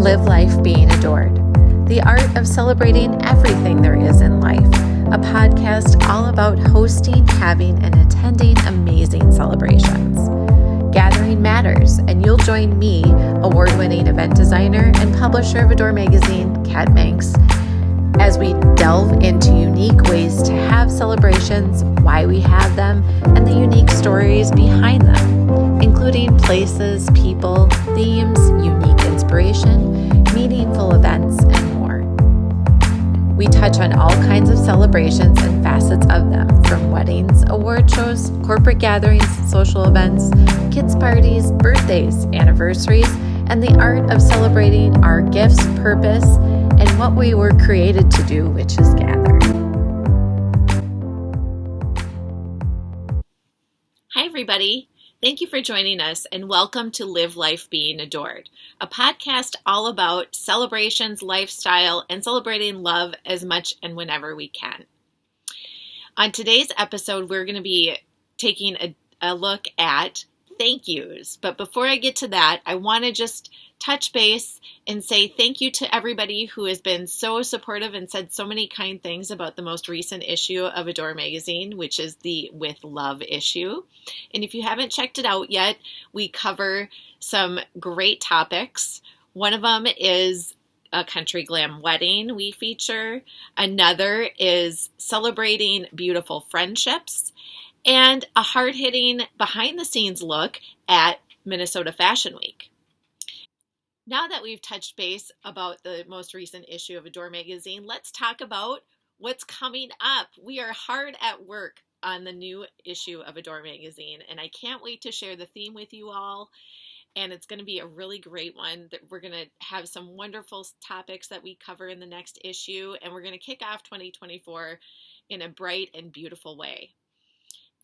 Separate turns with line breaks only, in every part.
Liv Life Being Adored, the art of celebrating everything there is in life, a podcast all about hosting, having, and attending amazing celebrations. Gathering matters, and you'll join me, award-winning event designer and publisher of Adore magazine, Kat Minks, as we delve into unique ways to have celebrations, why we have them, and the unique stories behind them, including places, people, themes, unique inspiration, meaningful events, and more. We touch on all kinds of celebrations and facets of them, from weddings, award shows, corporate gatherings, social events, kids' parties, birthdays, anniversaries, and the art of celebrating our gifts, purpose, and what we were created to do, which is gather.
Hi, everybody. Thank you for joining us, and welcome to Liv Life Being Adored, a podcast all about celebrations, lifestyle, and celebrating love as much and whenever we can. On today's episode, we're going to be taking a look at thank yous. But before I get to that, I want to just touch base and say thank you to everybody who has been so supportive and said so many kind things about the most recent issue of Adore magazine, which is the With Love issue. And if you haven't checked it out yet, we cover some great topics. One of them is a country glam wedding we feature. Another is celebrating beautiful friendships, and a hard-hitting behind-the-scenes look at Minnesota Fashion Week. Now that we've touched base about the most recent issue of Adore magazine, let's talk about what's coming up. We are hard at work on the new issue of Adore magazine, and I can't wait to share the theme with you all. And it's going to be a really great one. That we're going to have some wonderful topics that we cover in the next issue, and we're going to kick off 2024 in a bright and beautiful way.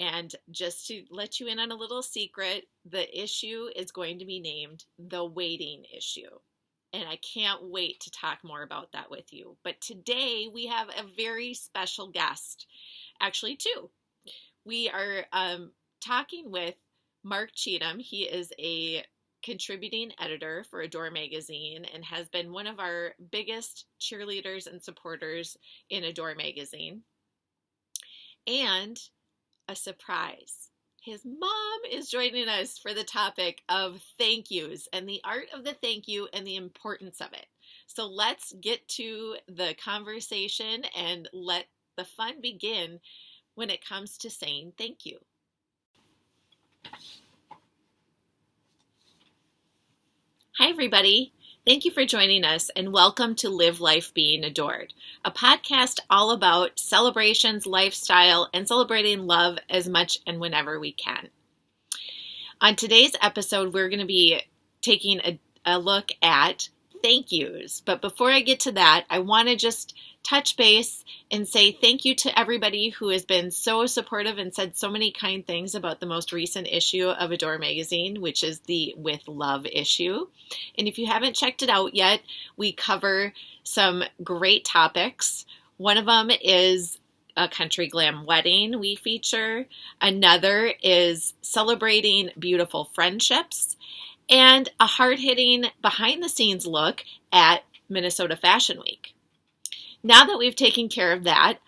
And just to let you in on a little secret, the issue is going to be named The Waiting Issue. And I can't wait to talk more about that with you. But today we have a very special guest. Actually, two. We are talking with Mark Cheatham. He is a contributing editor for Adore magazine and has been one of our biggest cheerleaders and supporters in Adore magazine. And a surprise. His mom is joining us for the topic of thank yous and the art of the thank you and the importance of it. So let's get to the conversation and let the fun begin when it comes to saying thank you. Hi, everybody. Thank you for joining us, and welcome to Liv Life Being Adored, a podcast all about celebrations, lifestyle, and celebrating love as much and whenever we can. On today's episode, we're going to be taking a look at thank yous. But before I get to that, I want to just touch base and say thank you to everybody who has been so supportive and said so many kind things about the most recent issue of Adore magazine, which is the With Love issue. And if you haven't checked it out yet, we cover some great topics. One of them is a country glam wedding we feature. Another is celebrating beautiful friendships, and a hard-hitting behind-the-scenes look at Minnesota Fashion Week. Now that we've taken care of that,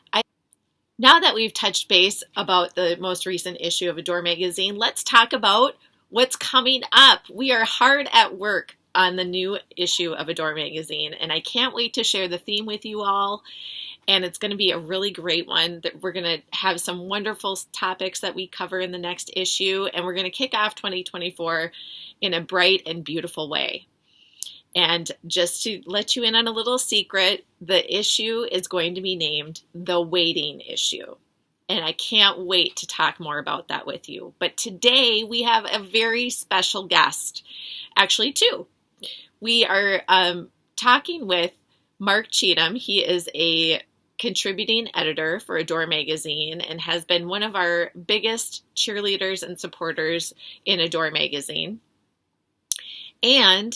now that we've touched base about the most recent issue of Adore magazine, let's talk about what's coming up. We are hard at work on the new issue of Adore magazine, and I can't wait to share the theme with you all. And it's going to be a really great one. That we're going to have some wonderful topics that we cover in the next issue, and we're going to kick off 2024 in a bright and beautiful way. And just to let you in on a little secret, the issue is going to be named The Waiting Issue. And I can't wait to talk more about that with you. But today we have a very special guest. Actually, two. We are talking with Mark Cheatham. He is a contributing editor for Adore magazine and has been one of our biggest cheerleaders and supporters in Adore magazine. And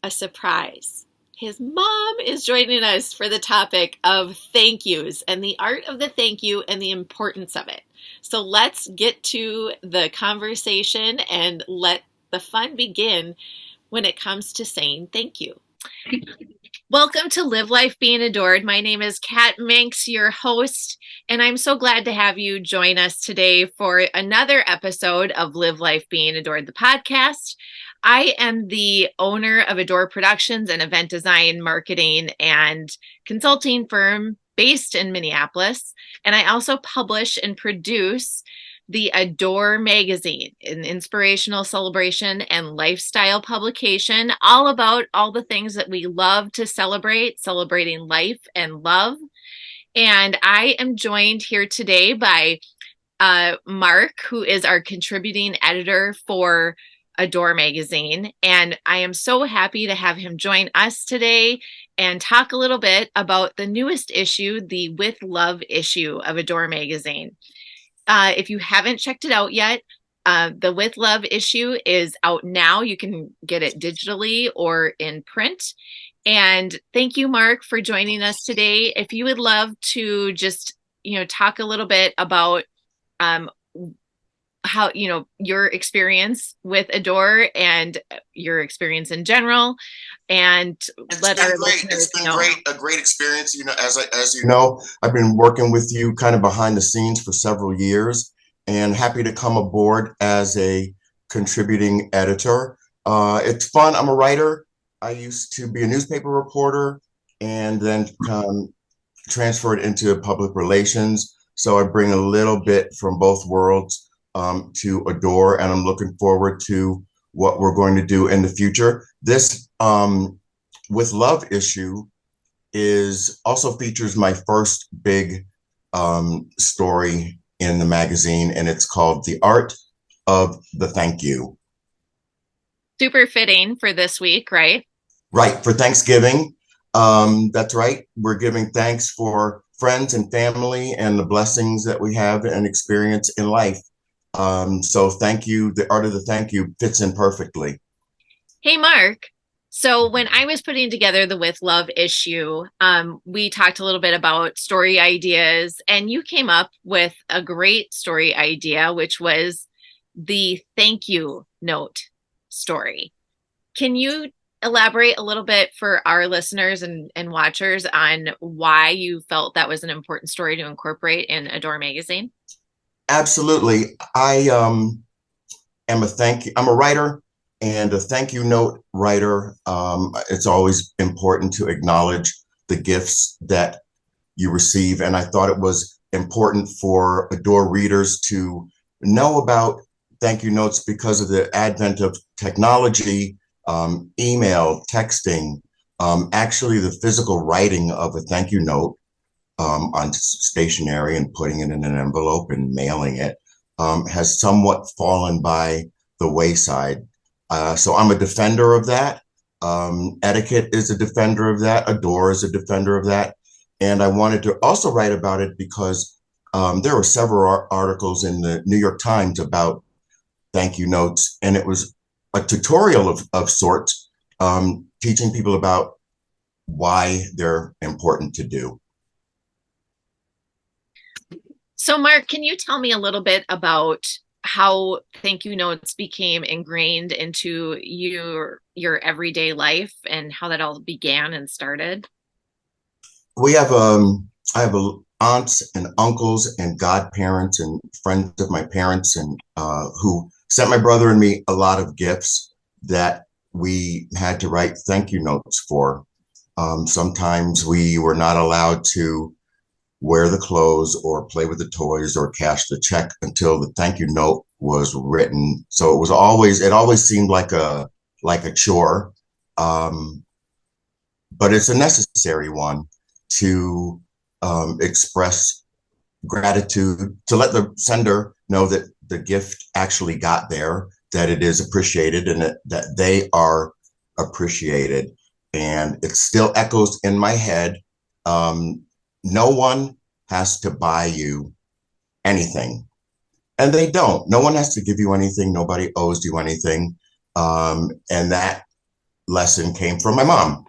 a surprise. His mom is joining us for the topic of thank yous and the art of the thank you and the importance of it. So let's get to the conversation and let the fun begin when it comes to saying thank you. Welcome to Live Life Being Adored. My name is Kat Minks, your host, and I'm so glad to have you join us today for another episode of Live Life Being Adored, the podcast. I am the owner of Adore Productions, an event design, marketing, and consulting firm based in Minneapolis. And I also publish and produce the Adore magazine, an inspirational celebration and lifestyle publication, all about all the things that we love to celebrate, celebrating life and love. And I am joined here today by Mark, who is our contributing editor for Adore magazine. And I am so happy to have him join us today and talk a little bit about the newest issue, the With Love issue of Adore magazine. If you haven't checked it out yet, the With Love issue is out now. You can get it digitally or in print. And thank you, Mark, for joining us today. If you would love to just, talk a little bit about how, your experience with Adore and your experience in general, and let our listeners know.
A great experience. As you know, I've been working with you kind of behind the scenes for several years, and happy to come aboard as a contributing editor. It's fun. I'm a writer. I used to be a newspaper reporter and then transferred into public relations. So I bring a little bit from both worlds to Adore, and I'm looking forward to what we're going to do in the future. This With Love issue also features my first big story in the magazine, and it's called The Art of the Thank You.
Super fitting for this week, right?
Right, for Thanksgiving. That's right. We're giving thanks for friends and family and the blessings that we have and experience in life. So thank you. The Art of the Thank You fits in perfectly.
Hey, Mark. So when I was putting together the With Love issue, we talked a little bit about story ideas, and you came up with a great story idea, which was the thank you note story. Can you elaborate a little bit for our listeners and watchers on why you felt that was an important story to incorporate in Adore magazine?
Absolutely. I'm a writer and a thank you note writer. It's always important to acknowledge the gifts that you receive. And I thought it was important for Adore readers to know about thank you notes because of the advent of technology, email, texting, actually the physical writing of a thank you note on stationery and putting it in an envelope and mailing it has somewhat fallen by the wayside. So I'm a defender of that. Etiquette is a defender of that. Adore is a defender of that. And I wanted to also write about it because there were several articles in the New York Times about thank you notes. And it was a tutorial of sorts, teaching people about why they're important to do.
So, Mark, can you tell me a little bit about how thank you notes became ingrained into your everyday life and how that all began and started?
I have aunts and uncles and godparents and friends of my parents and who sent my brother and me a lot of gifts that we had to write thank you notes for. Sometimes we were not allowed to wear the clothes or play with the toys or cash the check until the thank you note was written. So it always seemed like a chore. But it's a necessary one to express gratitude, to let the sender know that the gift actually got there, that it is appreciated, and that they are appreciated. And it still echoes in my head. No one has to buy you anything. And they don't. No one has to give you anything. Nobody owes you anything. And that lesson came from my mom.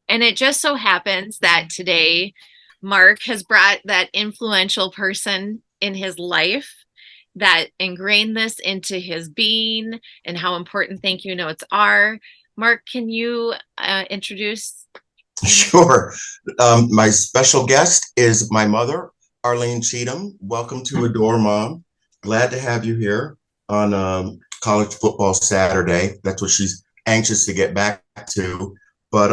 And it just so happens that today, Mark has brought that influential person in his life that ingrained this into his being and how important thank you notes are. Mark, can you introduce?
Sure. My special guest is my mother, Arlene Cheatham. Welcome to Adore Mom. Glad to have you here on College Football Saturday. That's what she's anxious to get back to. But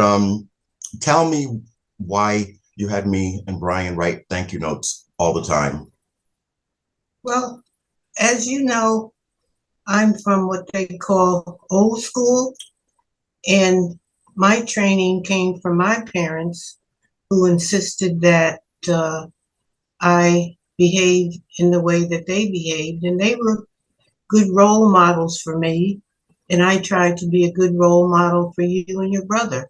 tell me why you had me and Brian write thank you notes all the time.
Well, as you know, I'm from what they call old school, and my training came from my parents who insisted that I behave in the way that they behaved, and they were good role models for me, and I tried to be a good role model for you and your brother.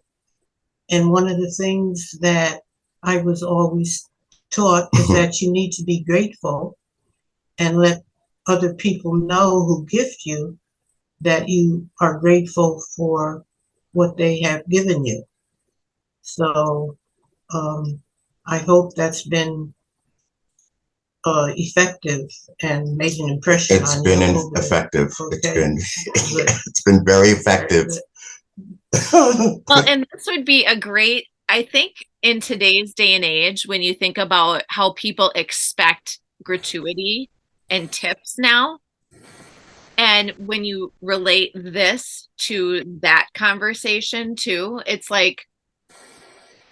And one of the things that I was always taught is that you need to be grateful and let other people know who gift you that you are grateful for what they have given you. So I hope that's been effective and made an impression
It's
on
been
you.
effective.
Okay.
It's been very effective.
Well, and this would be a great, I think in today's day and age, when you think about how people expect gratuity and tips now, and when you relate this to that conversation too, it's like,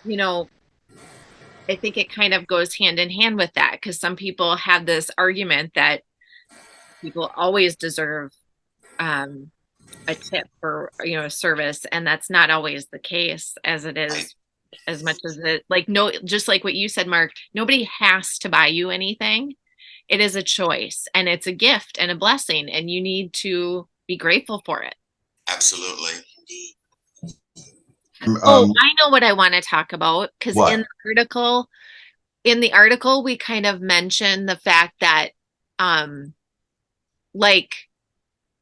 I think it kind of goes hand in hand with that, because some people have this argument that people always deserve a tip for a service, and that's not always the case, as it is as much as it, like, no, just like what you said, Mark, nobody has to buy you anything. It is a choice, and it's a gift and a blessing, and you need to be grateful for it.
Absolutely.
Oh, I know what I want to talk about, because
What?
in the article we kind of mentioned the fact that like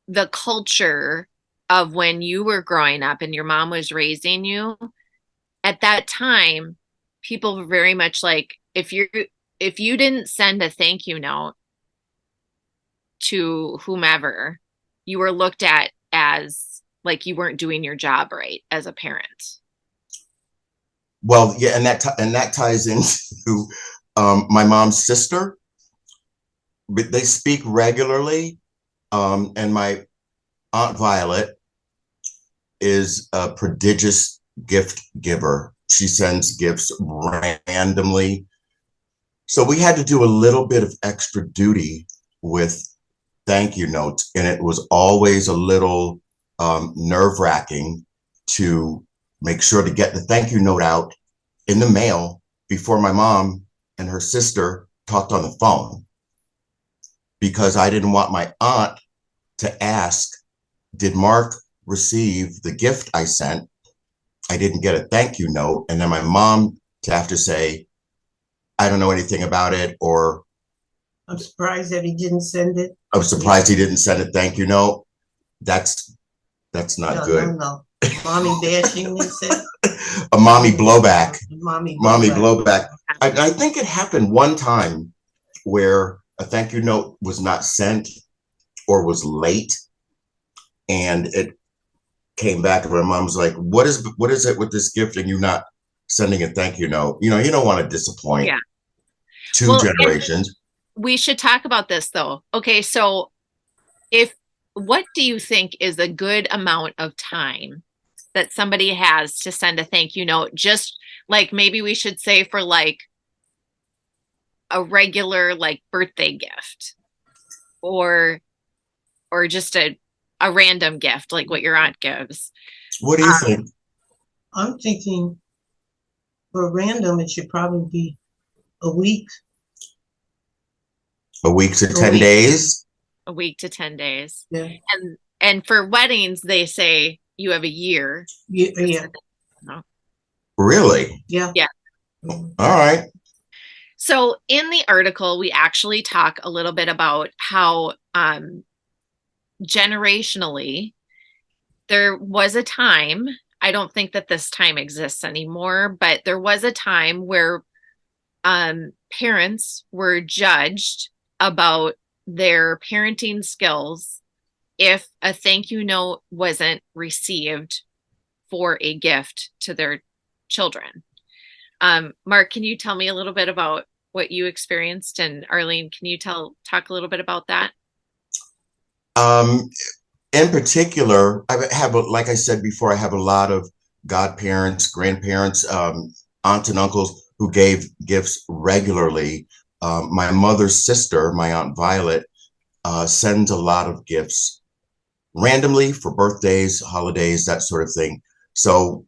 the culture of when you were growing up and your mom was raising you at that time, people were very much like, if you didn't send a thank you note to whomever, you were looked at as like you weren't doing your job right as a parent.
Well, yeah, and that ties into my mom's sister. But they speak regularly, and my Aunt Violet is a prodigious gift giver. She sends gifts randomly. So we had to do a little bit of extra duty with thank you notes, and it was always a little nerve-wracking to make sure to get the thank you note out in the mail before my mom and her sister talked on the phone, because I didn't want my aunt to ask, did Mark receive the gift I sent? I didn't get a thank you note. And then my mom to have to say, I don't know anything about it, or
I'm surprised that he didn't send it.
I'm surprised he didn't send a thank you note. That's not good.
No. Mommy bashing, they said.
A mommy blowback.
Mommy
blowback. I think it happened one time where a thank you note was not sent or was late, and it came back and my mom's like, what is it with this gift and you not sending a thank you note? You don't want to disappoint two generations.
We should talk about this though. Okay, so what do you think is a good amount of time that somebody has to send a thank you note? Just like, maybe we should say for like a regular like birthday gift, or just a random gift like what your aunt gives.
What do you think?
I'm thinking for random, it should probably be a week.
A week to 10 days?
A week to 10 days.
Yeah.
And for weddings, they say you have a year.
Yeah.
No.
Really?
Yeah.
Yeah.
All right.
So in the article, we actually talk a little bit about how generationally, there was a time, I don't think that this time exists anymore, but there was a time where parents were judged about their parenting skills if a thank you note wasn't received for a gift to their children. Mark, can you tell me a little bit about what you experienced? And Arlene, can you talk a little bit about that?
In particular, like I said before, I have a lot of godparents, grandparents, aunts and uncles who gave gifts regularly. My mother's sister, my Aunt Violet, sends a lot of gifts randomly for birthdays, holidays, that sort of thing. So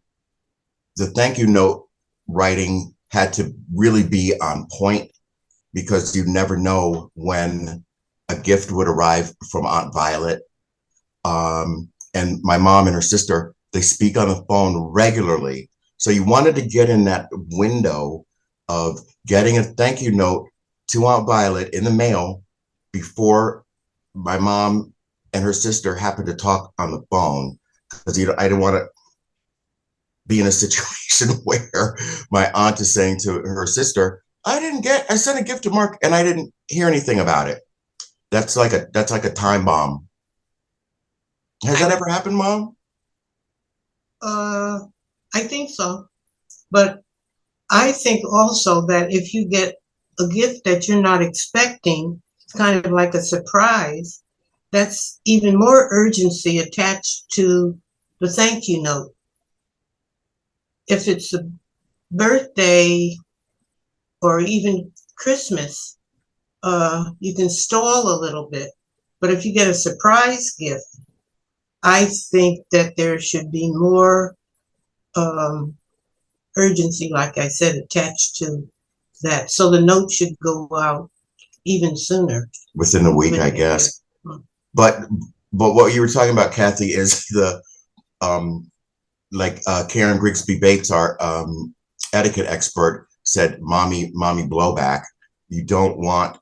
the thank you note writing had to really be on point, because you never know when a gift would arrive from Aunt Violet. And my mom and her sister, they speak on the phone regularly. So you wanted to get in that window of getting a thank you note to Aunt Violet in the mail before my mom and her sister happened to talk on the phone, because I didn't want to be in a situation where my aunt is saying to her sister, I sent a gift to Mark and I didn't hear anything about it. That's like a time bomb. Has that ever happened, Mom?
I think so. But I think also that if you get a gift that you're not expecting, it's kind of like a surprise, that's even more urgency attached to the thank you note. If it's a birthday or even Christmas, you can stall a little bit. But if you get a surprise gift, I think that there should be more urgency, like I said, attached to that. So the note should go out even sooner.
Within a week, I guess. But what you were talking about, Kathy, is the Karen Griggsby Bates, our etiquette expert, said, mommy blowback. You don't want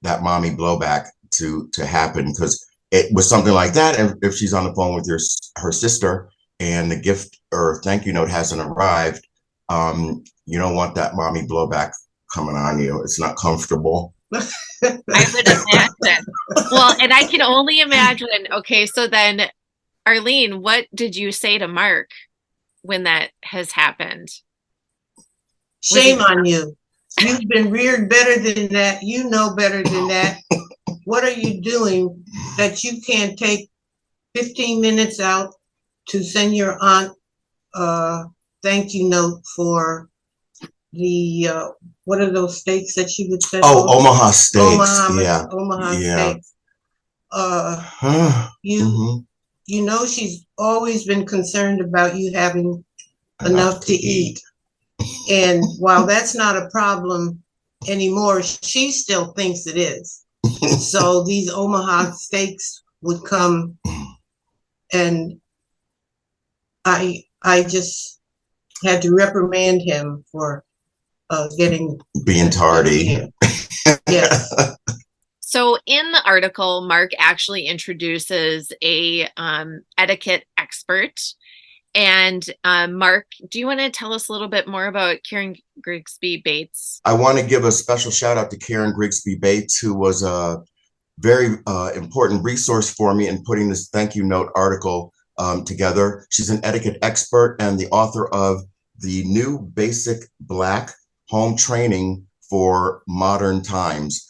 that mommy blowback to happen, because it was something like that. And if she's on the phone with her sister and the gift or thank you note hasn't arrived, you don't want that mommy blowback coming on you. It's not comfortable.
I would imagine. Well, and I can only imagine. Okay, so then, Arlene, what did you say to Mark when that has happened?
Shame on you. You've been reared better than that. You know better than that. What are you doing that you can't take 15 minutes out to send your aunt a thank you note for the, what are those steaks that she would send?
Oh, Omaha steaks.
Omaha steaks. You know she's always been concerned about you having enough to eat. And while that's not a problem anymore, she still thinks it is. So these Omaha steaks would come, and I just had to reprimand him for being
tardy.
Yes.
So in the article, Mark actually introduces a etiquette expert. And Mark, do you want to tell us a little bit more about Karen Griggsby Bates?
I want to give a special shout out to Karen Griggsby Bates, who was a very important resource for me in putting this thank you note article together. She's an etiquette expert and the author of the new Basic Black Home Training for Modern Times.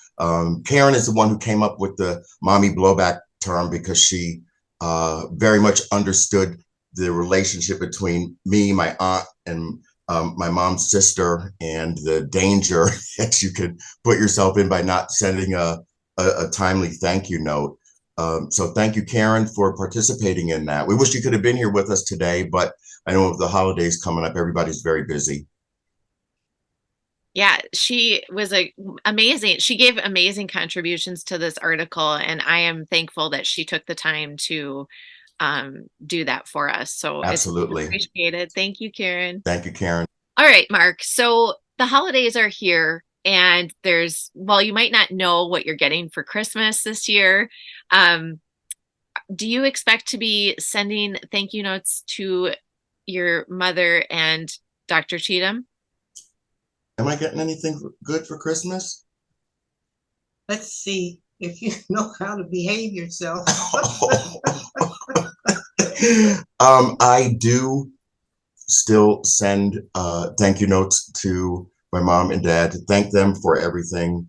Karen is the one who came up with the mommy blowback term, because she very much understood the relationship between me, my aunt, and my mom's sister, and the danger that you could put yourself in by not sending a timely thank you note. So thank you, Karen, for participating in that. We wish you could have been here with us today, but I know with the holidays coming up, everybody's very busy.
Yeah, she was amazing. She gave amazing contributions to this article, and I am thankful that she took the time to do that for us. So
absolutely
it's appreciated. Thank you, Karen.
Thank you, Karen.
All right, Mark. So the holidays are here, and you might not know what you're getting for Christmas this year. Do you expect to be sending thank you notes to your mother and Dr. Cheatham?
Am I getting anything good for Christmas?
Let's see if you know how to behave yourself.
I do still send thank you notes to my mom and dad to thank them for everything.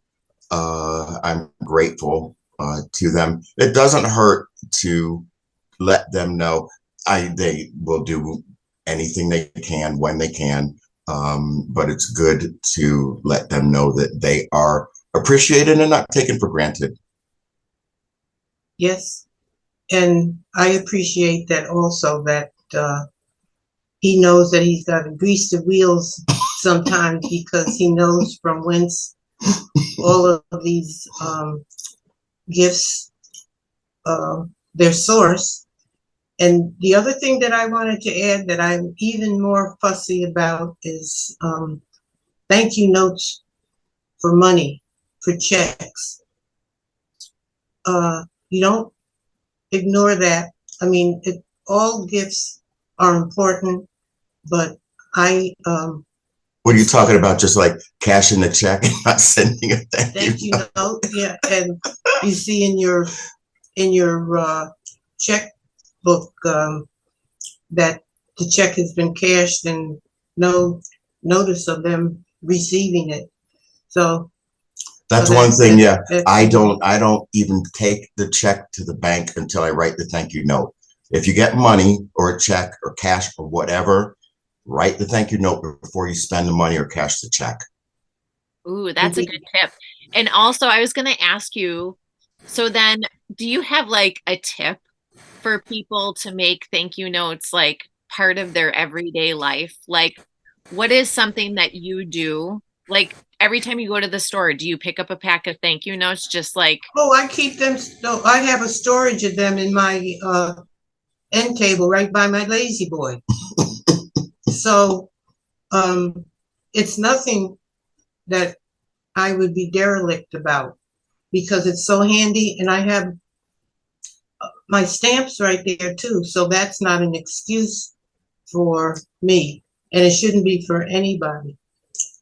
I'm grateful to them. It doesn't hurt to let them know they will do anything they can when they can. But it's good to let them know that they are appreciated and not taken for granted.
Yes. And I appreciate that also, that he knows that he's got to grease the wheels sometimes, because he knows from whence all of these gifts, their source. And the other thing that I wanted to add that I'm even more fussy about is thank you notes for money, for checks. You don't ignore that. I mean, all gifts are important, but
what are you talking about? Just like cashing the check and not sending a thank you
note? Yeah, and you see in your checkbook that the check has been cashed and no notice of them receiving it. So
that's one thing. Yeah, I don't even take the check to the bank until I write the thank you note. If you get money or a check or cash or whatever, write the thank you note before you spend the money or cash the check.
Ooh, that's a good tip. And also, I was going to ask you, so then do you have like a tip for people to make thank you notes like part of their everyday life? Like, what is something that you do? Like, every time you go to the store, do you pick up a pack of thank you notes? Just like,
oh, I keep them. No, I have a storage of them in my end table right by my lazy boy. So it's nothing that I would be derelict about, because it's so handy, and I have my stamps right there too. So that's not an excuse for me, and it shouldn't be for anybody.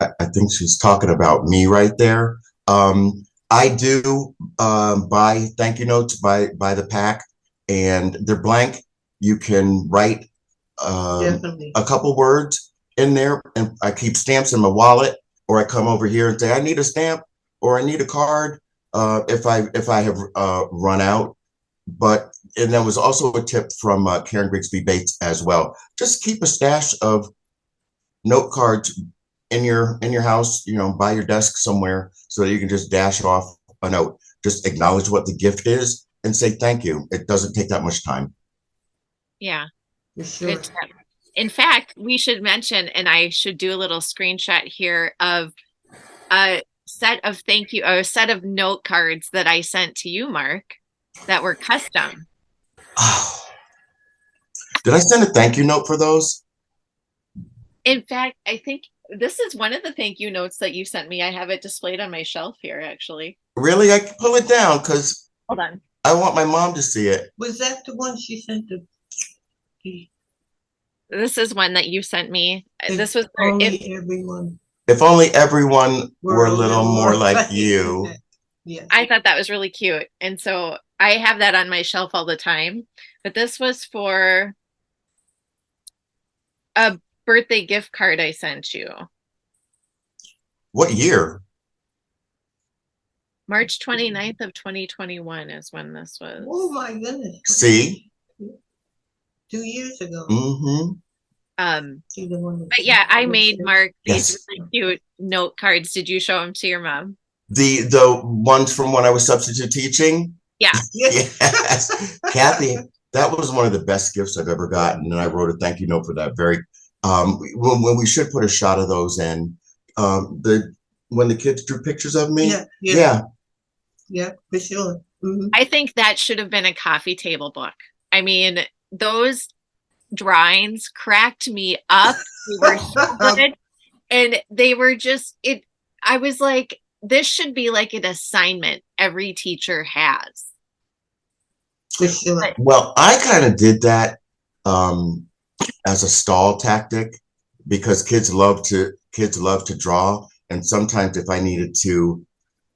I think she's talking about me right there. I do buy thank you notes by the pack, and they're blank. You can write a couple words in there, and I keep stamps in my wallet, or I come over here and say I need a stamp or I need a card if I have run out. And there was also a tip from Karen Griggsby Bates as well. Just keep a stash of note cards in your house, by your desk somewhere, so that you can just dash off a note. Just acknowledge what the gift is and say thank you. It doesn't take that much time.
Yeah.
Sure.
Good tip. In fact, we should mention, and I should do a little screenshot here of a set of note cards that I sent to you, Mark, that were custom.
Oh. Did I send a thank you note for those?
In fact, I think this is one of the thank you notes that you sent me. I have it displayed on my shelf here, actually.
Really? I can pull it down because
hold on.
I want my mom to see it.
Was that the one she sent to?
This is one that you sent me. This was
If only everyone were a little more like you.
Yeah.
I thought that was really cute. And so I have that on my shelf all the time. But this was for a birthday gift card I sent you.
What year?
March 29th of 2021 is when this was.
Oh my goodness.
See?
2 years ago.
Mm-hmm.
But yeah, I made Mark these really cute note cards. Did you show them to your mom?
The ones from when I was substitute teaching?
Yeah.
Yes. Kathy, that was one of the best gifts I've ever gotten. And I wrote a thank you note for that. When we should put a shot of those in, when the kids drew pictures of me.
Yeah, for sure. Mm-hmm.
I think that should have been a coffee table book. I mean, those drawings cracked me up. They were so good. And they were just I was like, this should be like an assignment every teacher has.
For sure.
Well, I kind of did that as a stall tactic, because kids love to draw. And sometimes if I needed to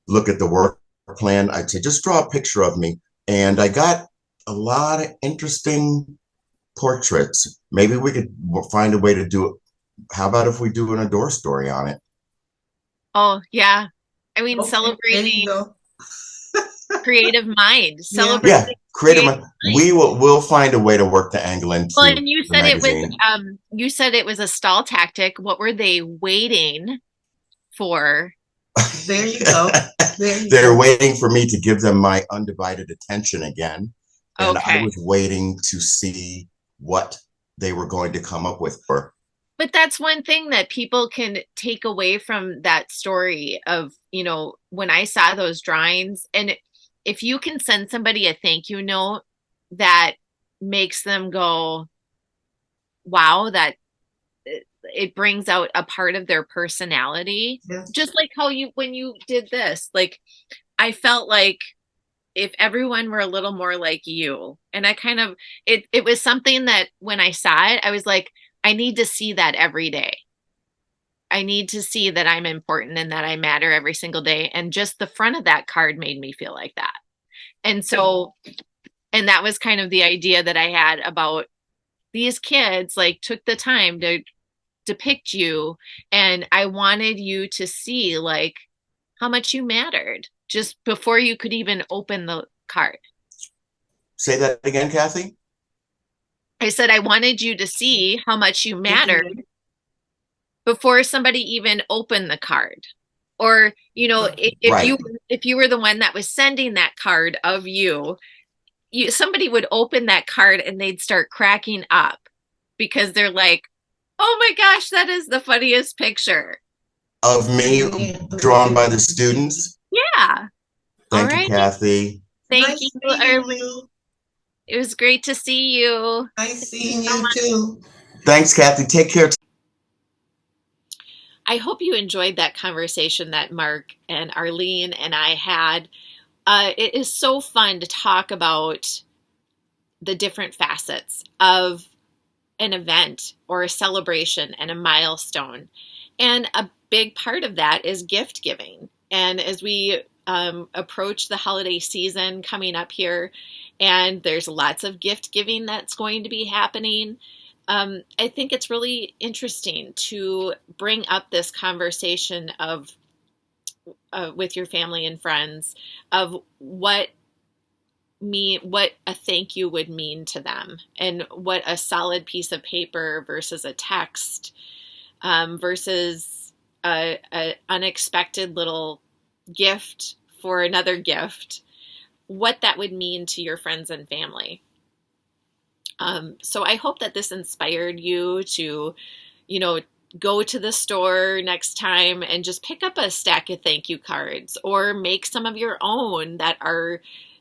look at the work plan, I'd say, just draw a picture of me. And I got a lot of interesting portraits. maybe we could find a way to do it. How about if we do an adore story on it?
Oh, yeah. I mean,
Okay, there you
celebrating
go.
creative mind,
Yeah.
Yeah,
celebrating
creative.
creative mind.
We'll find a way to work the angle
Well,
into
and
the magazine.
you said it was a stall tactic. What were they waiting for?
There you go. There you
They're
go.
waiting for me to give them my undivided attention again. And I
Okay.
was waiting to see what they were going to come up with.
But that's one thing that people can take away from that story of, when I saw those drawings, and if you can send somebody a thank you note that makes them go, wow, that it brings out a part of their personality.
Yeah.
Just like how when you did this, like, I felt like if everyone were a little more like you, and I kind of, it was something that when I saw it, I was like, I need to see that every day. I need to see that I'm important and that I matter every single day. And just the front of that card made me feel like that. And so, and that was kind of the idea that I had about these kids, like, took the time to depict you. And I wanted you to see, like, how much you mattered just before you could even open the card.
Say that again, Kathy.
I said, I wanted you to see how much you mattered before somebody even opened the card. Or,
Right.
if you were the one that was sending that card of somebody would open that card and they'd start cracking up because they're like, oh my gosh, that is the funniest picture
Of me drawn by the students.
Yeah. All
Thank you,
right.
Kathy.
Thank
Nice
you,
meeting
Arlene.
you.
It was great to see you.
Nice seeing you too.
Thanks, Kathy. Take care.
I hope you enjoyed that conversation that Mark and Arlene and I had. It is so fun to talk about the different facets of an event or a celebration and a milestone. And a big part of that is gift giving. And as we approach the holiday season coming up here, and there's lots of gift giving that's going to be happening, I think it's really interesting to bring up this conversation of with your family and friends of what a thank you would mean to them, and what a solid piece of paper versus a text, versus a unexpected little gift for another gift, what that would mean to your friends and family. So I hope that this inspired you to, go to the store next time and just pick up a stack of thank you cards, or make some of your own that are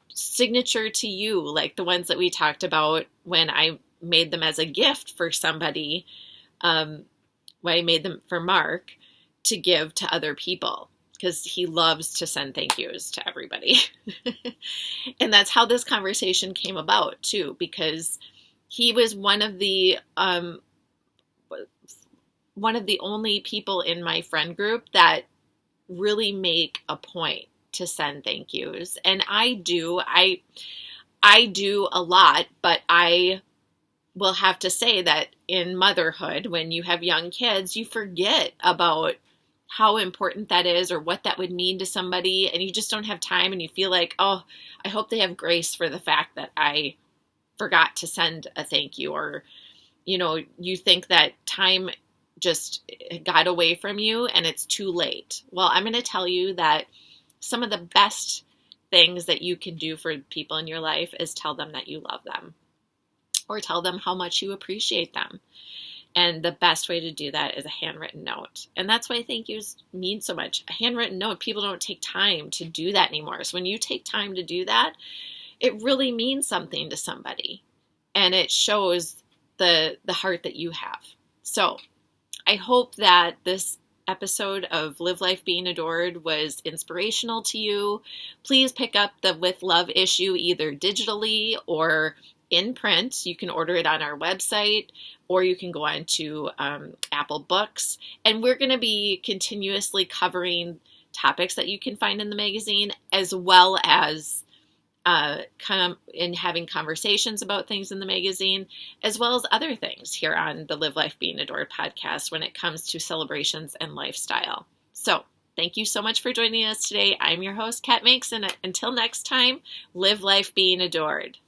signature to you, like the ones that we talked about when I made them as a gift for somebody, when I made them for Mark to give to other people, because he loves to send thank yous to everybody. And that's how this conversation came about too, because he was one of the only people in my friend group that really make a point to send thank yous. And I do a lot, but I will have to say that in motherhood, when you have young kids, you forget about how important that is, or what that would mean to somebody, and you just don't have time, and you feel like, oh, I hope they have grace for the fact that I forgot to send a thank you, or you think that time just got away from you and it's too late. Well, I'm going to tell you that some of the best things that you can do for people in your life is tell them that you love them, or tell them how much you appreciate them. And the best way to do that is a handwritten note. And that's why thank yous mean so much. A handwritten note, people don't take time to do that anymore. So when you take time to do that, it really means something to somebody. And it shows the heart that you have. So I hope that this episode of Live Life Being Adored was inspirational to you. Please pick up the With Love issue either digitally or in print. You can order it on our website, or you can go on to Apple Books. And we're going to be continuously covering topics that you can find in the magazine, as well as come in having conversations about things in the magazine, as well as other things here on the Live Life Being Adored podcast when it comes to celebrations and lifestyle. So thank you so much for joining us today. I'm your host, Kat Minks, and until next time, live life being adored.